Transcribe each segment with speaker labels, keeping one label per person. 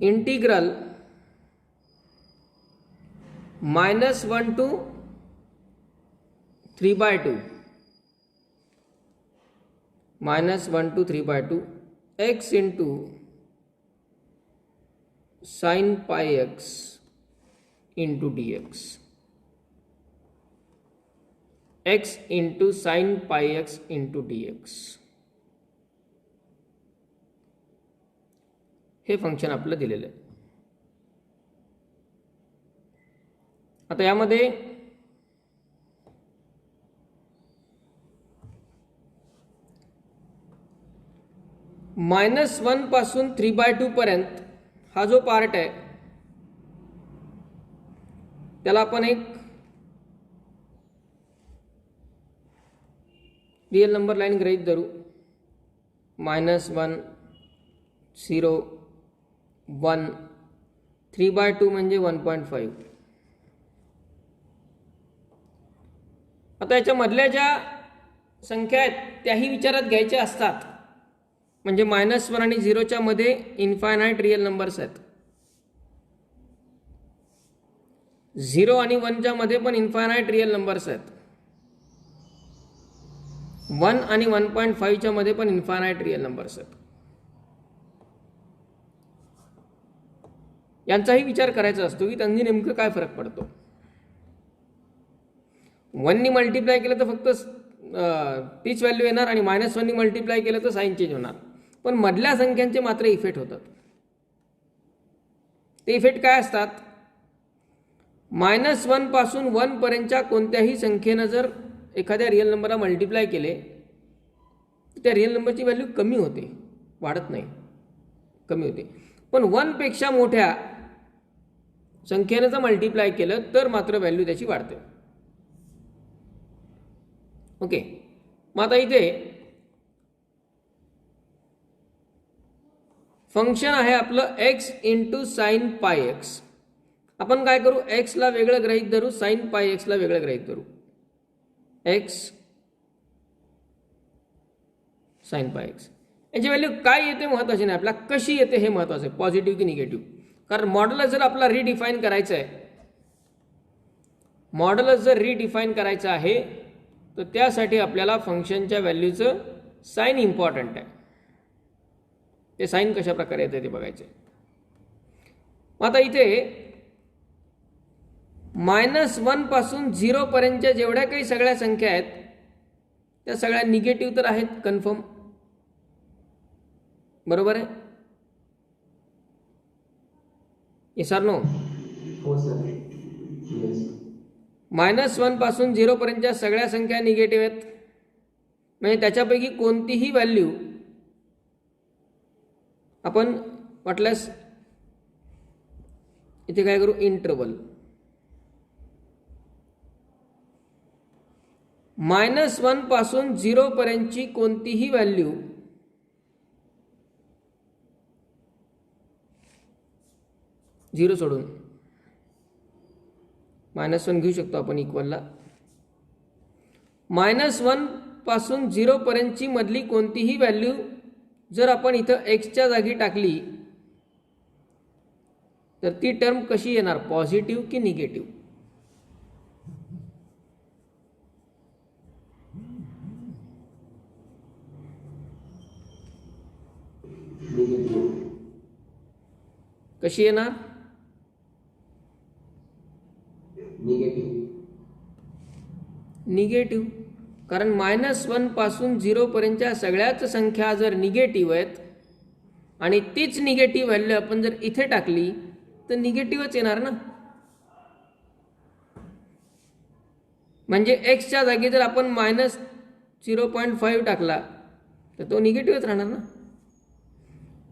Speaker 1: Integral -1 to 3/2 -1 to 3/2 x into sin pi x into dx, x into sin pi x into dx हे function आपलं दिलेलं आहे. आता यामध्ये -1 पासून 3/2 पर्यंत हा जो पार्ट आहे त्याला आपण एक रियल नंबर लाईन गृहीत धरू. -1 0 1 3/2 म्हणजे 1.5. आता याच्या मधल्या ज्या संख्या आहेत त्याही विचारात घ्यायच्या असतात. म्हणजे -1 आणि 0च्या मध्ये इन्फायनाईट रियल नंबर्स आहेत. 0 आणि 1च्या मध्ये पण इन्फायनाईट रियल नंबर्स आहेत. 1 आणि 1.5च्या मध्ये पण इन्फायनाईट रियल नंबर्स आहेत. यांचाही विचार करायचा असतो की त्यांनी नेमकं काय फरक पडतो. 1 नी मल्टिप्लाय केलं तर फक्त तीच व्हॅल्यू येणार आणि -1 नी मल्टिप्लाय केलं तर साईन चेंज होणार. पण मधल्या संख्यांचे मात्र इफेक्ट होतात. ते इफेक्ट काय असतात? -1 पासून 1 पर्यंतच्या कोणत्याही संख्येनं जर एखाद्या रिअल नंबरला मल्टिप्लाय केले तर त्या रिअल नंबरची व्हॅल्यू कमी होते, वाढत नाही, कमी होते. पण 1 पेक्षा मोठ्या संख्येनं जर मल्टिप्लाय केलं तर मात्र व्हॅल्यू त्याची वाढते. ओके, मग आता इथे फंक्शन आहे आपलं x into sine pi x. आपण काय करू? x ला वेगळं गृहीत धरू, साइन पाय एक्स ला वेगळं गृहीत धरू. x साइन पाय एक्स याची व्हॅल्यू काय येते महत्वाची नाही, आपल्याला कशी येते हे महत्वाचं आहे, पॉझिटिव्ह की निगेटिव्ह. कारण मॉड्युलस जर आपला रिडिफाईन करायचं आहे, मॉड्युलस जर रिडिफाईन करायचं आहे तर त्यासाठी आपल्याला फंक्शनच्या व्हॅल्यूचं साइन इम्पॉर्टंट आहे. ते साइन कशा प्रकारे येते ते बघायचं. आता इथे -1 पासून 0 पर्यंतच्या जेवढ्या काही सगळ्या संख्या आहेत त्या सगळ्या निगेटिव्ह तर आहेत, कन्फर्म, बरोबर आहे? Yes or no?
Speaker 2: हो सर. येस.
Speaker 1: -1 पासून 0 पर्यंतच्या सगळ्या संख्या निगेटिव्ह आहेत. म्हणजे त्याच्यापैकी कोणतीही व्हॅल्यू आपण वाटल्यास इथे काय करू? इंटरवल -1 पासून 0 पर्यंतची कोणतीही व्हॅल्यू झिरो सोडून -1 घेऊ शकतो आपण इक्वलला. -1 पासून 0 पर्यंतची मधली कोणतीही व्हॅल्यू जर आपण इथं एक्सच्या जागी टाकली तर ती टर्म कशी येणार? पॉझिटिव्ह की निगेटिव्ह? कशी येणार? निगेटिव्ह. कारण -1 पासून 0 पर्यंतच्या सगळ्याच संख्या जर निगेटिव्ह आहेत आणि तीच निगेटिव्ह व्हॅल्यू आपण जर इथे टाकली तर निगेटिव्हच येणार ना. म्हणजे एक्सच्या जागी जर आपण -0.5 टाकला तर तो निगेटिव्हच राहणार ना.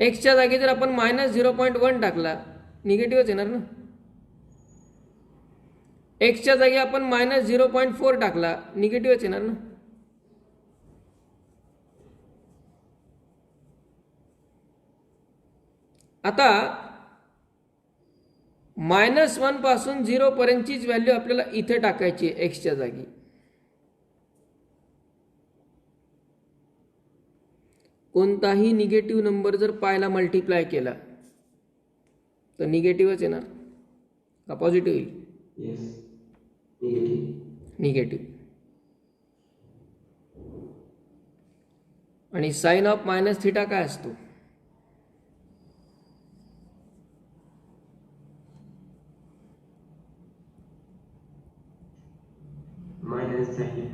Speaker 1: एक्सच्या जागी जर आपण -0.1 टाकला निगेटिव्हच येणार ना. एक्सच्या जागी आपण -0.4 टाकला निगेटिव्हच येणार ना. आता -1 पासून 0 पर्यंतचीच व्हॅल्यू आपल्याला इथे टाकायची आहे एक्सच्या जागी. कोणताही निगेटिव्ह नंबर जर पायला मल्टिप्लाय केला तर निगेटिव्हच येणार का पॉझिटिव्ह येईल?
Speaker 2: Yes. Negative.
Speaker 1: निगेटिव्ह. आणि साइन ऑफ मायनस थिटा काय असतो?
Speaker 2: Minus sin.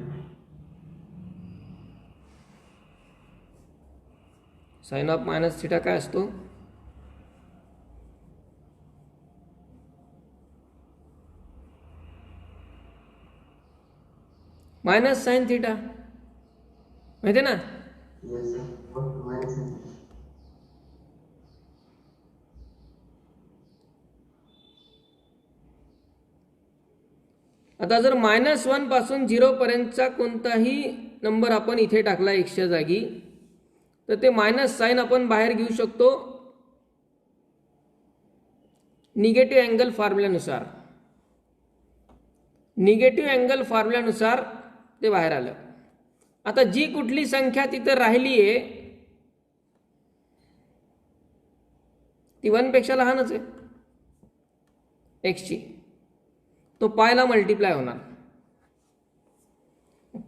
Speaker 1: Sine of minus theta काय असतो? मायनस साइन थिटा, माहिती आहे ना?
Speaker 2: Yes, sir. What minus sin?
Speaker 1: आता जर -1 पासून 0 पर्यंतचा कोणताही नंबर आपण इथे टाकला एक्सच्या जागी, तर ते मायनस साइन आपण बाहेर घेऊ शकतो निगेटिव्ह अँगल फॉर्म्युल्यानुसार. निगेटिव्ह अँगल फॉर्म्युल्यानुसार ते बाहेर आलं. आता जी कुठली संख्या तिथं राहिली आहे ती 1 पेक्षा लहानच आहे एक्सची, तो पायला मल्टिप्लाय होणार.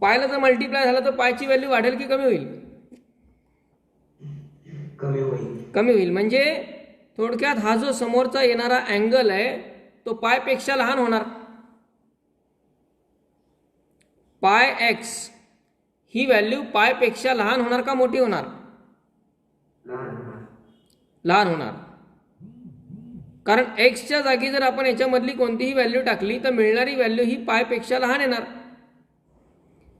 Speaker 1: पायला जर मल्टिप्लाय झाला तर पायची व्हॅल्यू वाढेल की कमी होईल?
Speaker 2: कमी होईल.
Speaker 1: कमी होईल. म्हणजे थोडक्यात हा जो समोरचा येणारा अँगल आहे तो पायपेक्षा लहान होणार. पाय एक्स ही व्हॅल्यू पायपेक्षा लहान होणार का मोठी होणार? लहान होणार. कारण एक्सच्या जागी जर आपण याच्यामधली कोणतीही व्हॅल्यू टाकली तर मिळणारी व्हॅल्यू ही पायपेक्षा लहान येणार.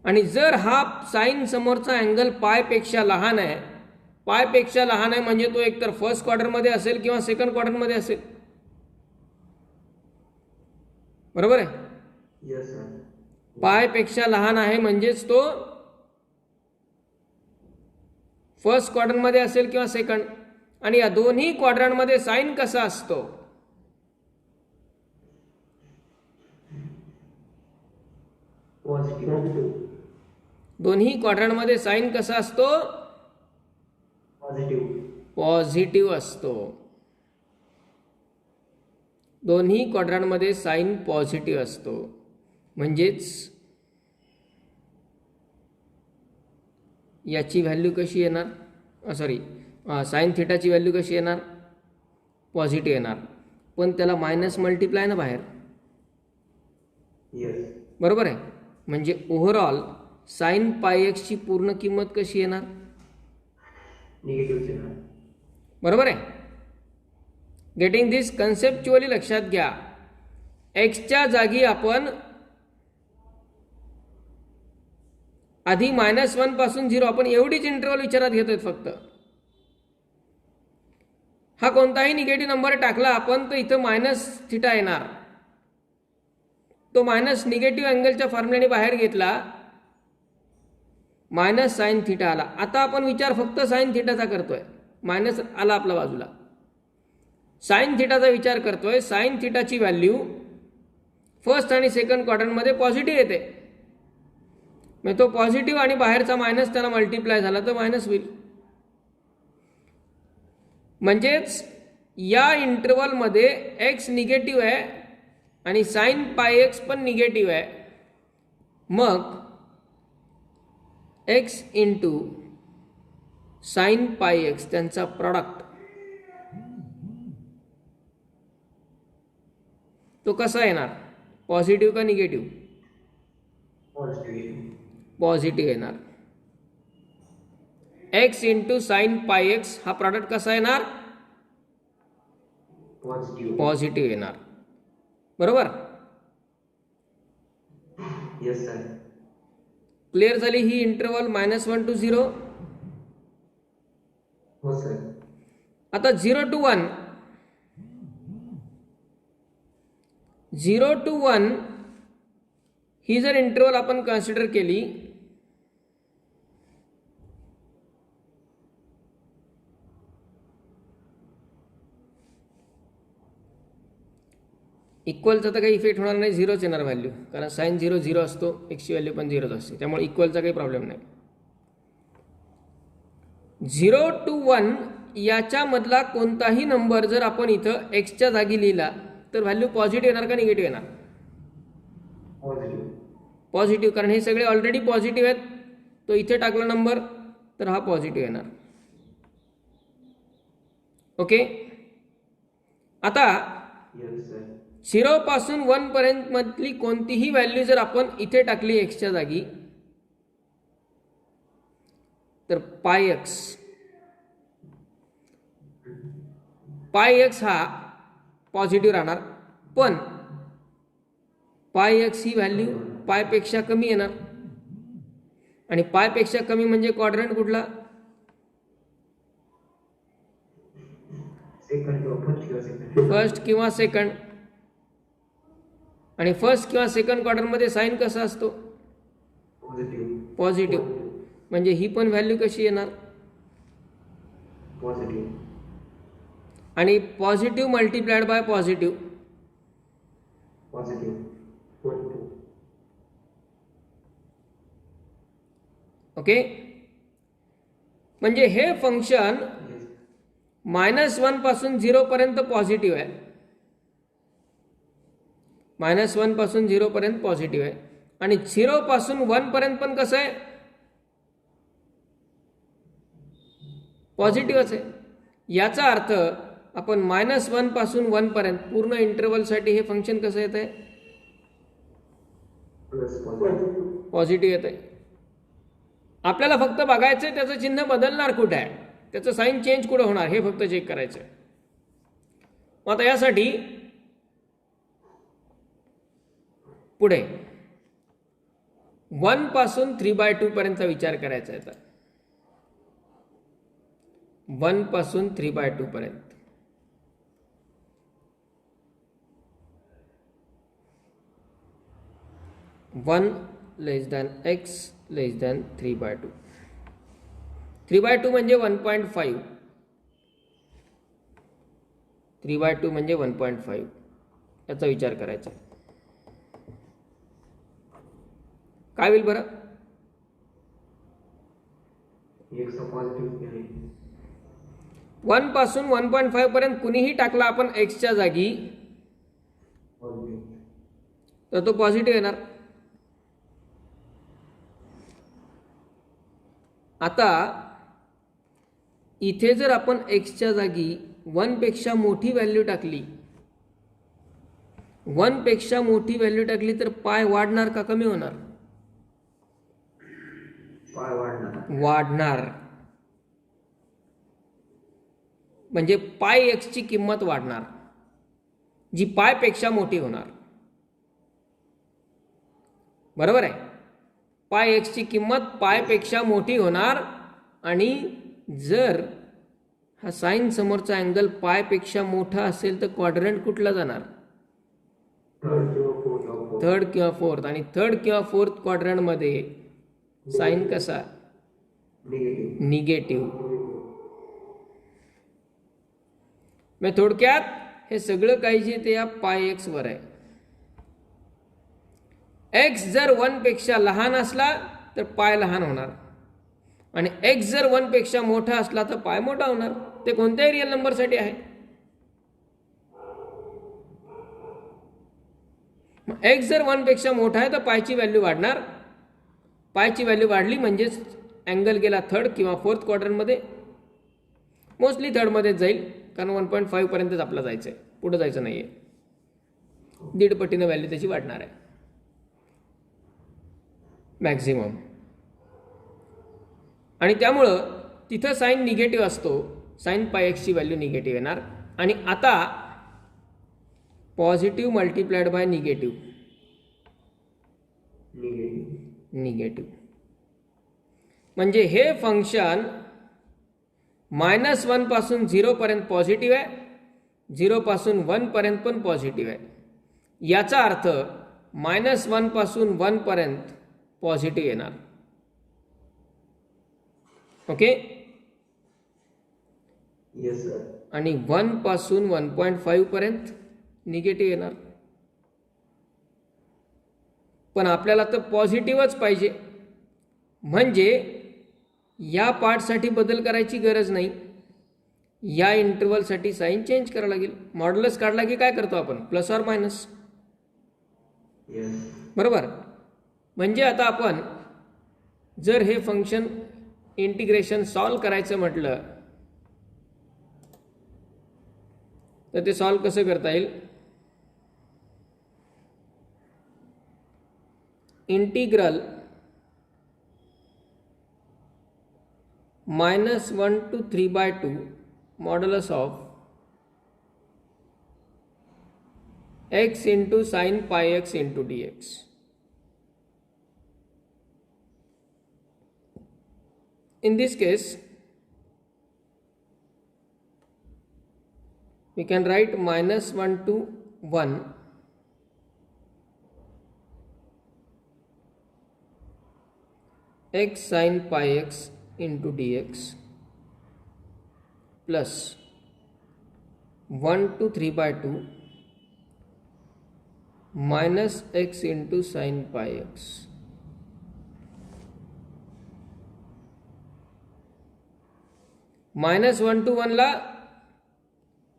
Speaker 1: आणि जर हा साइन समोरचा अँगल पायपेक्षा लहान आहे, पायपेक्षा लहान आहे म्हणजे तो एकतर फर्स्ट क्वार्टरमध्ये असेल किंवा सेकंड क्वार्टरमध्ये असेल. बरोबर आहे?
Speaker 2: Yes, sir.
Speaker 1: पायपेक्षा लहान आहे म्हणजेच तो फर्स्ट क्वाड्रंटमध्ये असेल किंवा सेकंड. आणि या दोन्ही क्वाड्रंटमध्ये साइन कसा असतो?
Speaker 2: Positive.
Speaker 1: दोन्ही क्वाड्रंटमध्ये साइन कसा असतो?
Speaker 2: Positive.
Speaker 1: पॉझिटिव्ह असतो. दोन्ही क्वाड्रंटमध्ये साइन पॉझिटिव्ह असतो. म्हणजेच याची व्हॅल्यू कशी येणार? सॉरी, साइन थिटाची व्हॅल्यू कशी येणार? पॉझिटिव्ह येणार. पण त्याला मायनस मल्टिप्लाय ना बाहेर.
Speaker 2: Yes.
Speaker 1: बरोबर आहे? म्हणजे ओव्हरऑल साइन पाय एक्सची पूर्ण किंमत कशी येणार?
Speaker 2: Negative येणार.
Speaker 1: बरोबर आहे? गेटिंग दिस कन्सेप्च्युअली लक्षात घ्या. एक्सच्या जागी आपण आधी -1 पासून 0 आपण एवढीच इंटरव्हल विचारात घेतोय फक्त. हा कोणताही निगेटिव्ह नंबर टाकला आपण तर इथं मायनस थिटा येणार. तो मायनस निगेटिव्ह अँगलच्या फॉर्म्युल्याने बाहेर घेतला, मायनस साइन थिटा आला. आता आपण विचार फक्त साइन थिटाचा करतोय. मायनस आला आपल्या बाजूला, साइन थिटाचा विचार करतोय. साइन थिटाची व्हॅल्यू फर्स्ट आणि सेकंड क्वाड्रंटमध्ये पॉझिटिव्ह येते. मग तो पॉझिटिव्ह आणि बाहेरचा मायनस त्याला मल्टिप्लाय झाला तर मायनस होईल. म्हणजेच या इंटरवलमध्ये एक्स निगेटिव्ह आहे आणि साइन पाय एक्स पण निगेटिव्ह आहे. मग x into sine pi x त्यांचा प्रॉडक्ट तो कसा येणार? पॉझिटिव्ह का निगेटिव्ह?
Speaker 2: Positive.
Speaker 1: पॉझिटिव्ह येणार. X into sine pi x हा प्रॉडक्ट कसा येणार?
Speaker 2: Positive.
Speaker 1: पॉझिटिव्ह येणार. बरोबर?
Speaker 2: Yes, sir.
Speaker 1: क्लिअर झाली ही इंटरवल -1 to 0.
Speaker 2: हो sir.
Speaker 1: आता 0 to 1, 0 to 1 ही जर इंटरवल आपण कन्सिडर केली इक्वलचा तर काही इफेक्ट होणार नाही, 0च येणार व्हॅल्यू. कारण साइन 0 0 असतो, एक्सची व्हॅल्यू पण 0च असते. त्यामुळे इक्वलचा काही प्रॉब्लेम नाही. 0 to 1 याच्यामधला कोणताही नंबर जर आपण इथं एक्सच्या जागी लिहिला तर व्हॅल्यू पॉझिटिव्ह येणार का निगेटिव्ह येणार?
Speaker 2: पॉझिटिव्ह.
Speaker 1: पॉझिटिव्ह, कारण हे सगळे ऑलरेडी पॉझिटिव्ह आहेत. तो इथे टाकला नंबर तर हा पॉझिटिव्ह येणार. ओके. आता
Speaker 2: येस सर.
Speaker 1: 0 पासून 1 पर्यंत मधली कोणतीही व्हॅल्यू जर आपण इथे टाकली एक्सच्या जागी तर पाय एक्स हा पॉझिटिव्ह राहणार, पण पाय एक्स ही व्हॅल्यू पायपेक्षा कमी येणार. आणि पायपेक्षा कमी म्हणजे क्वाड्रंट कुठला?
Speaker 2: सेकंड किंवा फर्स्ट किंवा सेकंड.
Speaker 1: फर्स्ट किंवा सेकंड. आणि फर्स्ट किंवा सेकंड क्वाड्रंटमध्ये साईन कसा असतो?
Speaker 2: पॉझिटिव्ह.
Speaker 1: पॉझिटिव्ह. म्हणजे ही पण व्हॅल्यू कशी येणार?
Speaker 2: पॉझिटिव्ह.
Speaker 1: आणि positive multiplied by positive.
Speaker 2: Positive. 42.
Speaker 1: Okay. म्हणजे हे फंक्शन -1 पासून 0 पर्यंत पॉझिटिव्ह आहे. -1 पासून 0 पर्यंत पॉझिटिव्ह आहे. आणि 0 पासून 1 पर्यंत पण कसं आहे? पॉझिटिव्हच आहे. याचा अर्थ आपण -1 पासून 1 पर्यंत पूर्ण इंटरव्हलसाठी हे फंक्शन कसं येत आहे?
Speaker 2: Plus positive.
Speaker 1: पॉझिटिव्ह येत आहे. आपल्याला फक्त बघायचं आहे त्याचं चिन्ह बदलणार कुठे आहे, त्याचं साईन चेंज कुठं होणार हे फक्त चेक करायचं आहे. मग आता यासाठी पुढे 1 पासून 3/2 पर्यंतचा विचार करायचा आहे. तर 1 पासून 3/2 पर्यंत. वन लेस दॅन एक्स लेस दॅन 3/2. 3/2 म्हणजे 1.5. 3/2 म्हणजे 1.5 याचा विचार करायचा. काय होईल बरं?
Speaker 2: एक्स पॉझिटिव्ह केले.
Speaker 1: 1 पासून 1.5 पर्यंत कुणीही टाकला आपण एक्सच्या जागी
Speaker 2: पॉझिटिव्ह.
Speaker 1: तर तो पॉझिटिव्ह येणार. आता इथे जर आपण एक्सच्या जागी 1 पेक्षा मोठी व्हॅल्यू टाकली, 1 पेक्षा मोठी व्हॅल्यू टाकली तर पाय वाढणार का कमी होणार?
Speaker 2: पाय वाढणार.
Speaker 1: वाढणार. म्हणजे पाय एक्सची किंमत वाढणार, जी पायपेक्षा मोठी होणार. बरोबर आहे. पाय एक्सची किंमत पायपेक्षा मोठी होणार. आणि जर हा साईन समोरचा अँगल पायपेक्षा मोठा असेल तर क्वाड्रंट कुठला जाणार?
Speaker 2: थर्ड किंवा फोर्थ.
Speaker 1: थर्ड किंवा फोर्थ. आणि थर्ड किंवा फोर्थ क्वाड्रंटमध्ये साईन कसा?
Speaker 2: निगेटिव्ह.
Speaker 1: निगेटिव्ह. मग थोडक्यात हे सगळं काही जे ते या पाय एक्स वर आहे. एक्स जर 1 पेक्षा लहान असला तर पाय लहान होणार, आणि एक्स जर 1 पेक्षा मोठा असला तर पाय मोठा होणार. ते कोणत्याही रिअल नंबरसाठी आहे. एक्स जर 1 पेक्षा मोठा आहे तर पायची व्हॅल्यू वाढणार. पायची व्हॅल्यू वाढली म्हणजेच अँगल गेला थर्ड किंवा फोर्थ क्वाड्रंटमध्ये. मोस्टली थर्डमध्येच जाईल, कारण 1.5 पर्यंतच आपला जायचं आहे, पुढे जायचं नाही आहे. 1.5 पटीनं व्हॅल्यू त्याची वाढणार आहे मॅक्झिमम. आणि त्यामुळं तिथं साईन निगेटिव्ह असतो. साईन पाय एक्सची व्हॅल्यू निगेटिव्ह येणार. आणि आता positive multiplied by negative. Negative म्हणजे हे फंक्शन -1 पासून 0 पर्यंत पॉझिटिव्ह आहे, 0 पासून 1 पर्यंत पण पॉझिटिव्ह आहे. याचा अर्थ -1 पासून 1 पर्यंत पॉझिटिव्ह येणार. ओके.
Speaker 2: Yes sir.
Speaker 1: आणि 1 पासून 1.5 पर्यंत निगेटिव्ह येणार. पण आपल्याला तर पॉझिटिव्हच पाहिजे, म्हणजे या पार्टसाठी बदल करायची गरज नाही. या इंटरवलसाठी साईन चेंज करावं लागेल. मॉड्युलस काढला की काय करतो आपण, प्लस ऑर मायनस,
Speaker 2: येस.
Speaker 1: बरोबर. म्हणजे आता आपण जर हे फंक्शन इंटिग्रेशन सॉल्व करायचं म्हटलं तर ते सॉल्व कसं करता येईल. Integral -1 to 3/2 modulus of x into sin pi x into dx. In this case, we can write -1 to 1 x sin pi x into dx plus 1 to 3/2 minus x into sin pi x. -1 to 1 ला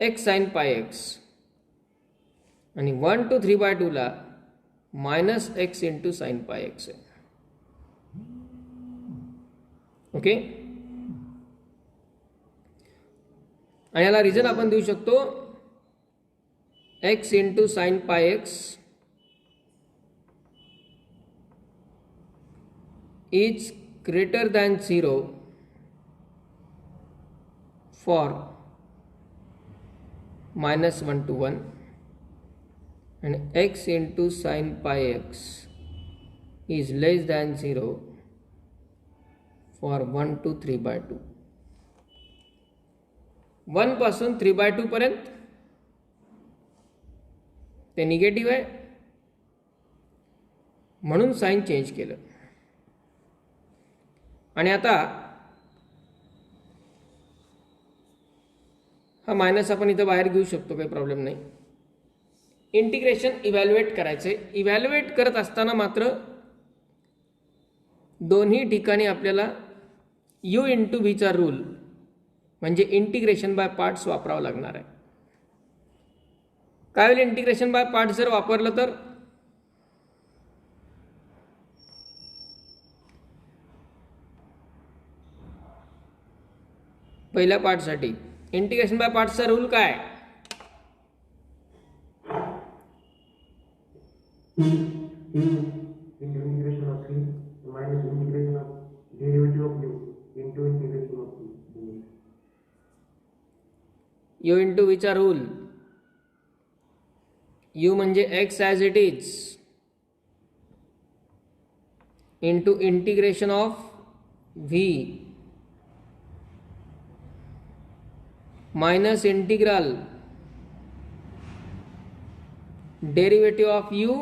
Speaker 1: x sin pi x आणि 1 to 3/2 ला minus x into sin pi x आहे. Okay. आणि याला reason आपण देऊ शकतो x into sin pi x is greater than 0 for -1 to 1 and x into sin pi x is less than 0 for 1 to 3/2. 1 पासून 3/2 पर्यंत ते निगेटिव्ह आहे म्हणून साइन चेंज केलं. आणि आता हा मायनस आपण इथं बाहेर घेऊ शकतो, काही प्रॉब्लेम नाही. इंटिग्रेशन इव्हॅल्युएट करायचे. इव्हॅल्युएट करत असताना मात्र दोन्ही ठिकाणी आपल्याला u इंटू व्हीचा रूल म्हणजे इंटिग्रेशन बाय पार्ट्स वापरावं लागणार आहे. काय होईल इंटिग्रेशन बाय पार्ट्स जर वापरलं तर पहिल्या पार्टसाठी इंटिग्रेशन बाय पार्ट्सचा रूल काय.
Speaker 2: Integration of c minus integration of derivative of u into integration of c.
Speaker 1: u into व्हीचा रूल. u म्हणजे x as it is into integration of v minus integral derivative of u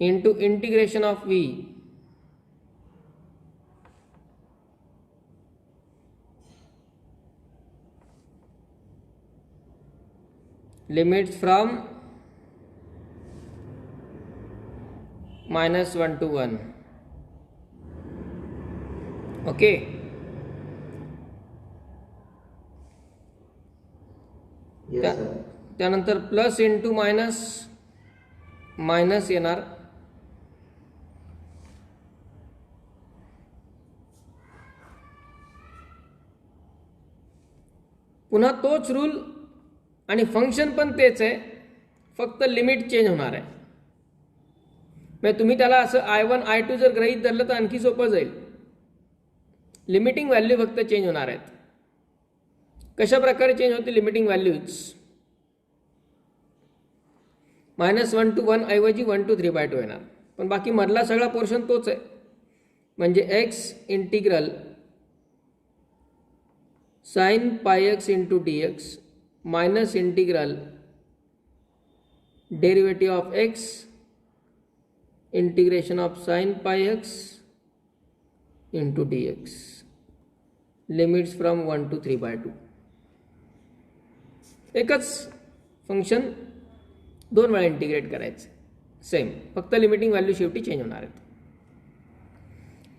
Speaker 1: into integration of v. Limits from -1 to 1. Okay.
Speaker 2: Yes, sir.
Speaker 1: त्यानंतर plus into minus minus येणार. पुन्हा तोच rule आणि function पण तेच आहे, फक्त लिमिट चेंज होणार आहे. म्हणजे तुम्ही त्याला असं I1 I2 जर गृहीत धरलं तर आणखी सोपं जाईल. लिमिटिंग व्हॅल्यू फक्त चेंज होणार आहेत. कशा प्रकारे चेंज होते लिमिटिंग व्हॅल्यूज. -1 to 1 ऐवजी 1 to 3/2 येणार, पण बाकी मधला सगळा पोर्शन तोच आहे. म्हणजे x integral sin pi x into dx minus integral derivative of x integration of sin pi x into dx limits from 1 to 3/2. एकच फंक्शन दोन वेळा इंटिग्रेट करायचं सेम, फक्त लिमिटिंग व्हॅल्यू शेवटी चेंज होणार आहेत.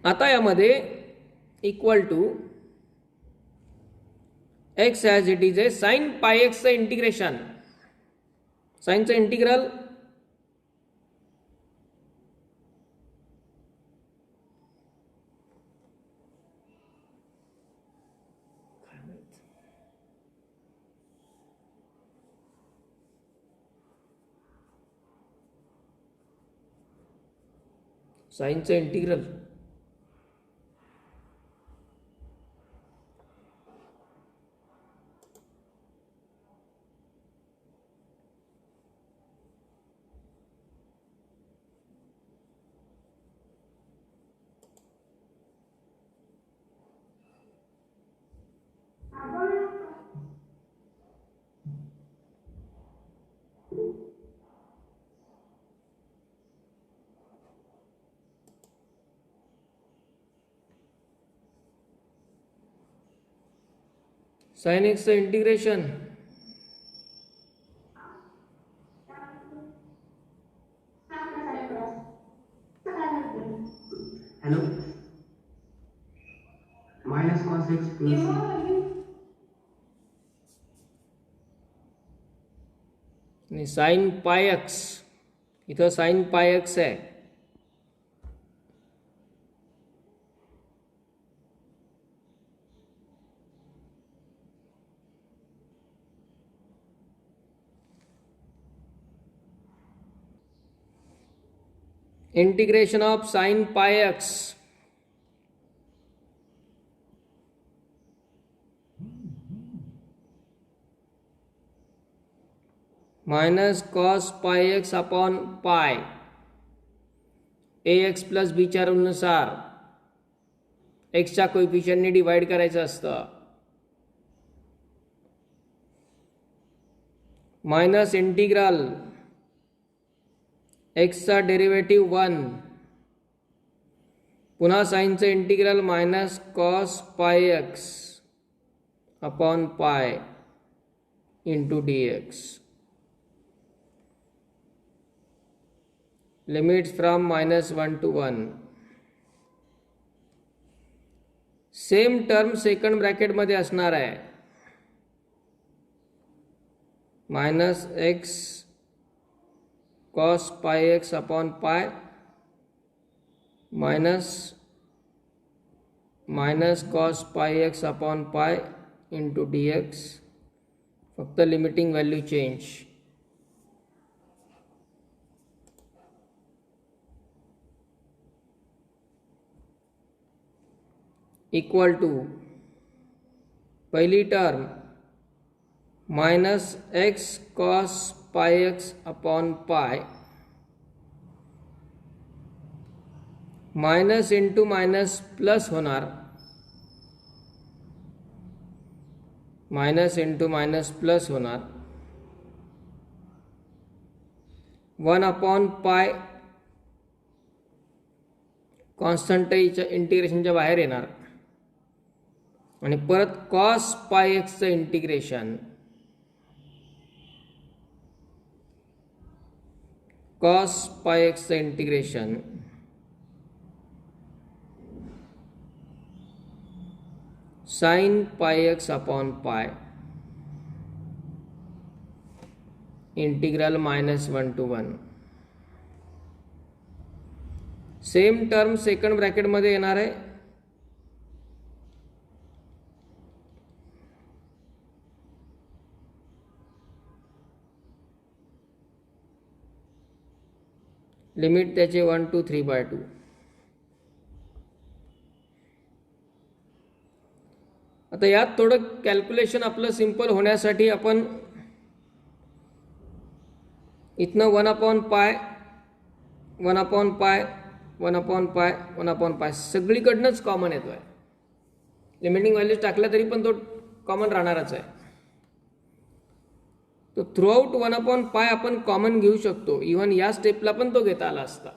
Speaker 1: आता यामध्ये equal to x as it is आहे साईन पाय एक्सचं इंटिग्रेशन. साईनचं इंटिग्रल साईनचं इंटिग्रल साइन एक्सचं integration
Speaker 2: Hello. Minus cos x plus
Speaker 1: आणि साइन पाय एक्स, इथं साइन पाय एक्स आहे. Integration of sine pi x minus cos pi x upon pi a x plus बीच्या रूलनुसार एक्सच्या कोइफिशियंटने divide करायचं असतं. मायनस इंटिग्रल एक्सचा derivative 1 पुन्हा साईनचं integral minus cos pi x upon pi into d x. Limits from -1 to 1. Same term second ब्रॅकेटमध्ये असणार आहे. Minus x cos pi x upon pi minus cos pi x upon pi into d x. फक्त limiting value change. Equal to पहिली term minus x cos pi x upon pi minus into minus plus होणार. Minus into minus plus होणार. 1 upon पाय constant इंटिग्रेशनच्या बाहेर येणार आणि परत cos pi एक्सचं इंटिग्रेशन. कॉस पाय एक्सचं integration sine pi x upon pi integral -1 to 1. Same term second ब्रॅकेटमध्ये येणार आहे. लिमिट त्याचे 1 to 3/2. आता यात थोडं कॅल्क्युलेशन आपलं सिंपल होण्यासाठी आपण इथनं 1 अपॉन पाय 1 अपॉन पाय 1 अपॉन पाय 1 अपॉन पाय सगळीकडनंच कॉमन येतो आहे. लिमिटिंग व्हॅल्यूज टाकल्या तरी पण तो कॉमन राहणारच आहे. तो थ्रूआउट 1 अपॉन पाय आपण कॉमन घेऊ शकतो. इव्हन या स्टेपला पण तो घेता आला असता.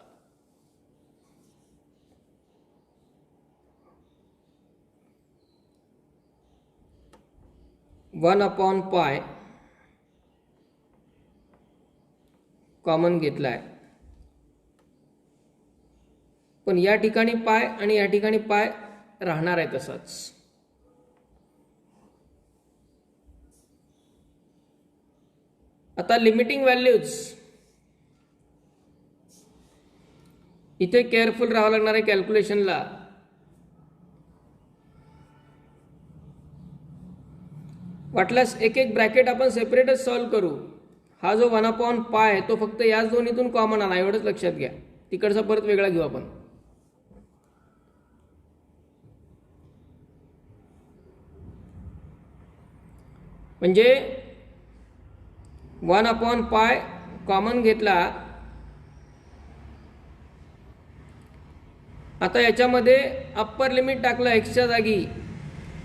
Speaker 1: वन अपॉन पाय कॉमन घेतलाय. पण या ठिकाणी पाय आणि या ठिकाणी पाय राहणार आहे तसाच. आता लिमिटिंग व्हॅल्यूज, इथे केअरफुल राहावं लागणार आहे कॅल्क्युलेशनला. वाटल्यास एक एक ब्रॅकेट आपण सेपरेटच सॉल्व्ह करू. हा जो 1/π आहे तो फक्त याच दोन्हीतून कॉमन आला, एवढंच लक्षात घ्या. तिकडचा परत वेगळा घेऊ आपण. म्हणजे 1/π कॉमन घेतला. आता याच्यामध्ये अप्पर लिमिट टाकलं एक्सच्या जागी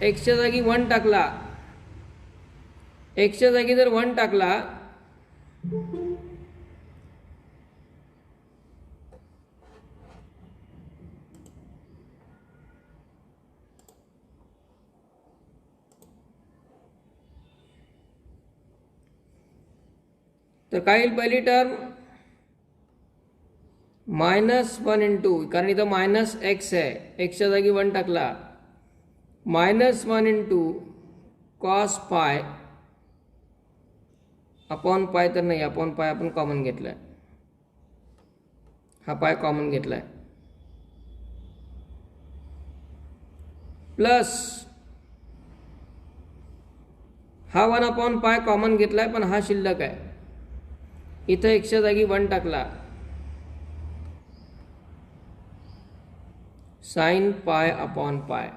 Speaker 1: 1 टाकला. एक्सच्या जागी जर 1 टाकला तर काय येईल? पहिली टर्म -1 इंटू, कारण इथं -x आहे, एक्सच्या जागी 1 टाकला, -1 into cos pi upon pi, तर नाही अपॉन पाय आपण कॉमन घेतलाय, हा पाय कॉमन घेतलाय, प्लस हा 1/π कॉमन घेतलाय पण हा शिल्लक आहे. इथं एक्सच्या जागी 1 टाकला, sign pi upon pi,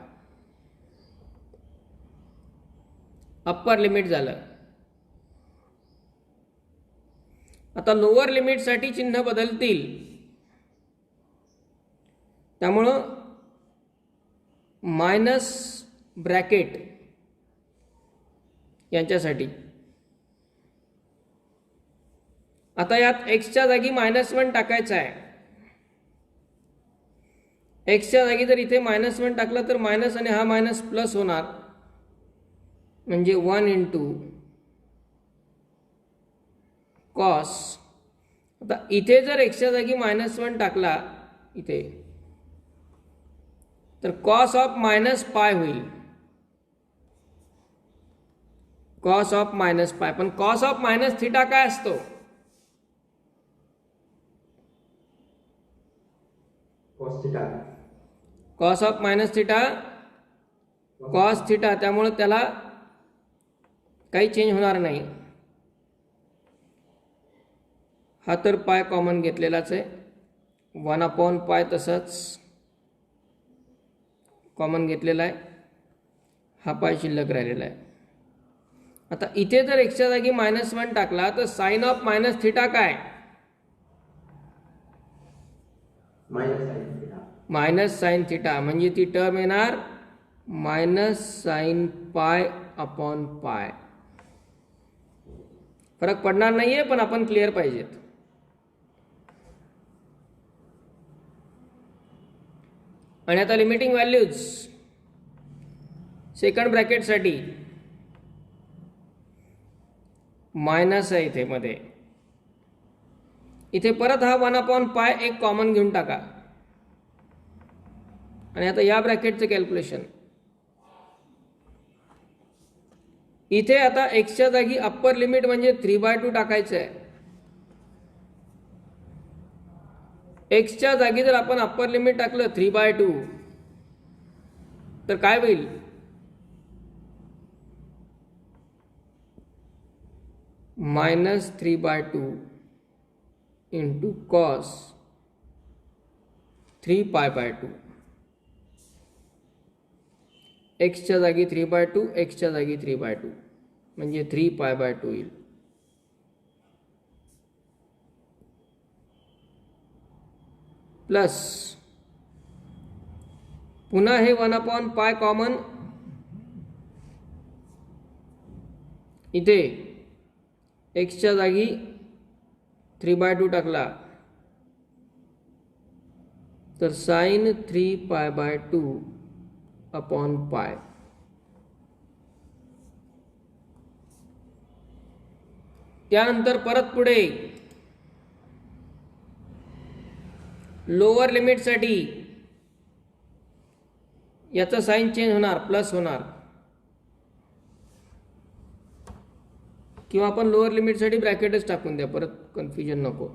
Speaker 1: upper limit झालं. आता लोअर लिमिटसाठी चिन्ह बदलतील, त्यामुळं मायनस ब्रॅकेट यांच्यासाठी. आता यात एक्सच्या जागी -1 टाकायचं आहे. एक्सच्या जागी जर इथे -1 टाकलं तर मायनस आणि हा मायनस प्लस होणार, म्हणजे 1 इंटू कॉस. आता इथे जर एक्सच्या जागी -1 टाकला इथे, तर कॉस ऑफ -π होईल, कॉस ऑफ -π. पण कॉस ऑफ -θ काय असतो? कॉस ऑफ -θ कॉस थिटा, त्यामुळे त्याला काही चेंज होणार नाही. हा तर पाय कॉमन घेतलेलाच आहे, 1/π तसंच कॉमन घेतलेला आहे, हा पाय शिल्लक राहिलेला आहे. आता इथे जर एक्सच्या जागी -1 टाकला तर साइन ऑफ -θ काय? मायनस साइन थिटा, म्हणजे ती टर्म येणार -sin पाय अपॉन पाय. फरक पडणार नाहीये, पण आपण क्लिअर पाहिजेत. आणि आता लिमिटिंग व्हॅल्यूज सेकंड ब्रॅकेटसाठी मायनस आहे इथे मध्ये, इथे परत हा 1/π एक कॉमन घेऊन टाका. आणि आता या ब्रॅकेटचं कॅल्क्युलेशन, इथे आता एक्सच्या जागी अप्पर लिमिट म्हणजे 3/2 टाकायचं आहे. एक्सच्या जागी जर आपण अप्पर लिमिट टाकलं 3/2 तर काय होईल? -3/2 इंटू कॉस 3π/2. एक्सच्या जागी 3/2, एक्सच्या जागी 3/2, म्हणजे 3π/2 येईल. प्लस पुन्हा हे 1/π कॉमन, इथे एक्सच्या जागी 3/2 टाकला तर साइन 3π/2 अपॉन पाय. त्यानंतर परत पुढे लोअर लिमिटसाठी याचं साईन चेंज होणार, प्लस होणार, किंवा आपण लोअर लिमिटसाठी ब्रॅकेटच टाकून द्या, परत कन्फ्युजन नको.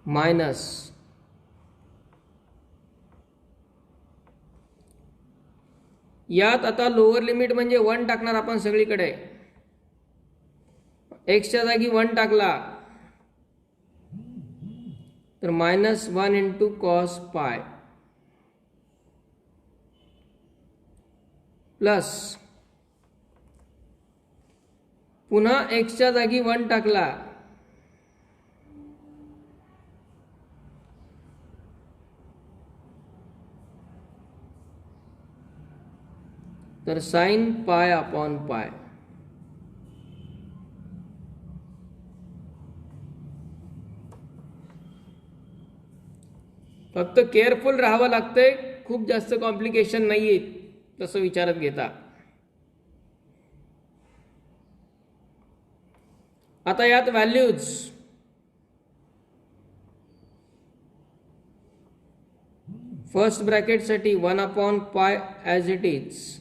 Speaker 1: मायनस यात आता लोअर लिमिट म्हणजे 1 टाकणार आपण सगळीकडे. एक्सच्या जागी 1 टाकला तर -1 इंटू कॉस पाय प्लस पुन्हा एक्सच्या जागी 1 टाकला तर साइन पाय अपॉन पाय. फक्त केअरफुल राहावं लागतंय, खूप जास्त कॉम्प्लिकेशन नाहीये तसं विचारात घेता. आता यात व्हॅल्यूज फर्स्ट ब्रॅकेटसाठी 1 upon pi as it is.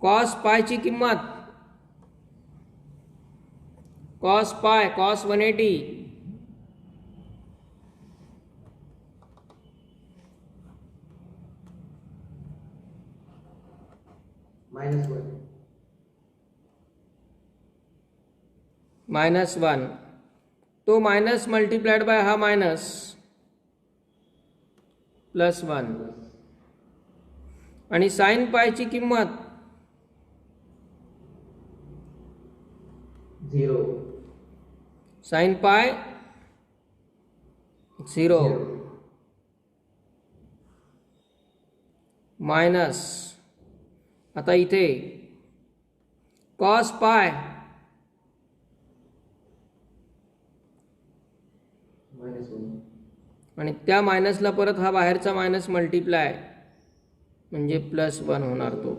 Speaker 1: Cos पायची किंमत कॉस पाय कॉस 180 -1 तो मायनस मल्टीप्लाइड बाय हा मायनस +1 आणि साइन पायची किंमत
Speaker 2: 0.
Speaker 1: साइन पाय 0 मायनस आता इथे कॉस पाय
Speaker 2: -1.
Speaker 1: आणि त्या मायनसला परत हा बाहेरचा मायनस मल्टिप्लाय म्हणजे +1 होणार. तो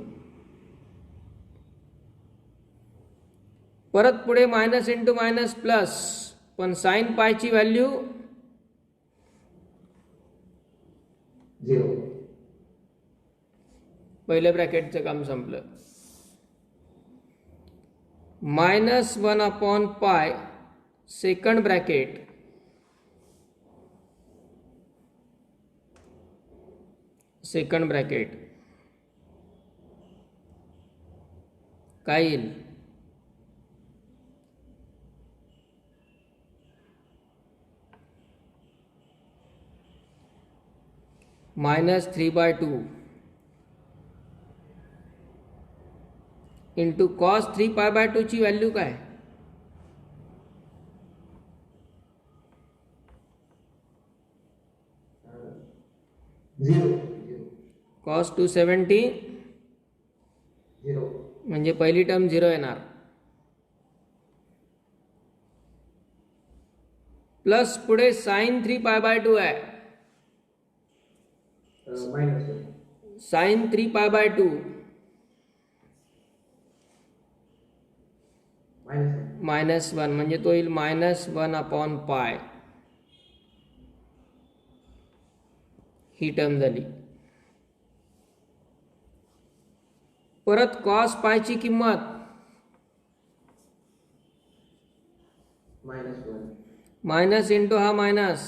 Speaker 1: परत पुढे मायनस इंटू मायनस प्लस, पण साइन पायची व्हॅल्यू
Speaker 2: 0.
Speaker 1: पहिल्या ब्रॅकेटचं काम संपलं. -1 अपॉन पाय सेकंड ब्रॅकेट काय येईल? -3/2 इंटू कॉस 3π/2 ची व्हॅल्यू काय? कॉस 270
Speaker 2: 0.
Speaker 1: म्हणजे पहिली टर्म 0 येणार, प्लस पुढे साइन 3π/2 आहे.
Speaker 2: -1.
Speaker 1: साइन 3π/2 -1 म्हणजे तो येईल -1 अपॉन पाय. ही टर्म झाली. परत कॉस पायची किंमत
Speaker 2: -1.
Speaker 1: मायनस इंटू हा मायनस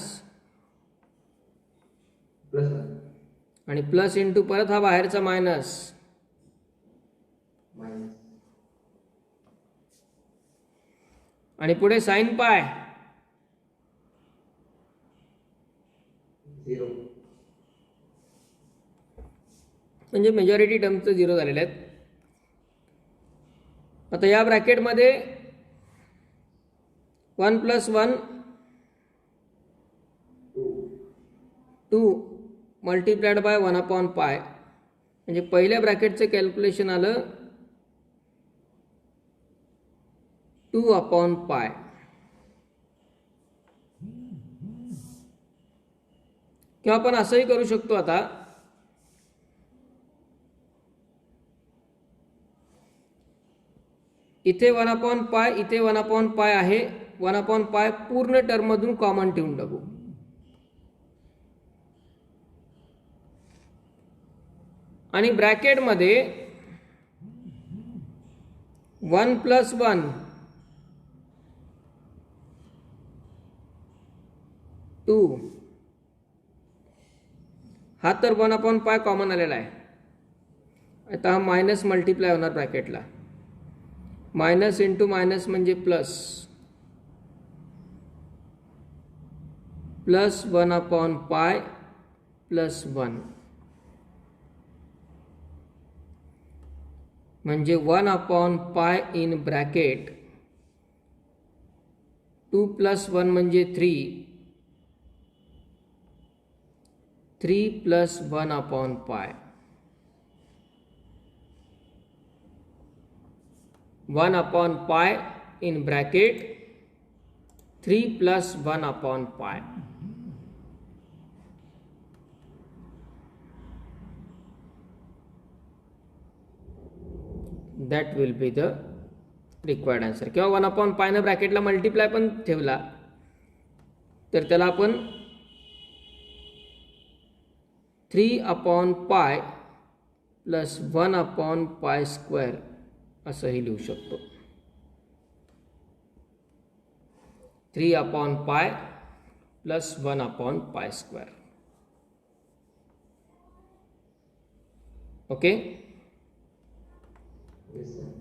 Speaker 2: +1.
Speaker 1: आणि प्लस इंटू परत हा बाहेरचा मायनस
Speaker 2: -.
Speaker 1: आणि पुढे साइन पाय
Speaker 2: 0.
Speaker 1: म्हणजे मेजॉरिटी टर्म्स 0 झालेल्या आहेत. आता या ब्रॅकेटमध्ये 1 + 1 2 मल्टिप्लाइड बाय 1 अपॉन पाय म्हणजे पहिल्या ब्रॅकेटचं कॅल्क्युलेशन आलं 2 अपॉन पाय. किंवा आपण असंही करू शकतो. आता इथे 1 अपॉन पाय, इथे 1 अपॉन पाय आहे. 1 अपॉन पाय पूर्ण टर्ममधून कॉमन ठेवून टाकू. आणि ब्रॅकेटमध्ये 1 + 1 2 हा तर 1/π कॉमन आलेला आहे. आता हा मायनस मल्टिप्लाय होणार ब्रॅकेटला. मायनस इंटू मायनस म्हणजे प्लस. प्लस 1/π प्लस 1 म्हणजे 1/π इन ब्रॅकेट 2 + 1 म्हणजे 3. 3 + 1/π 1/π in bracket 3 + 1/π. That will be the required answer. किंवा 1/π न ब्रॅकेटला मल्टिप्लाय पण ठेवला तर त्याला आपण 3/π + 1/π² असंही लिहू शकतो. 3/π + 1/π². ओके.
Speaker 2: Yes, sir.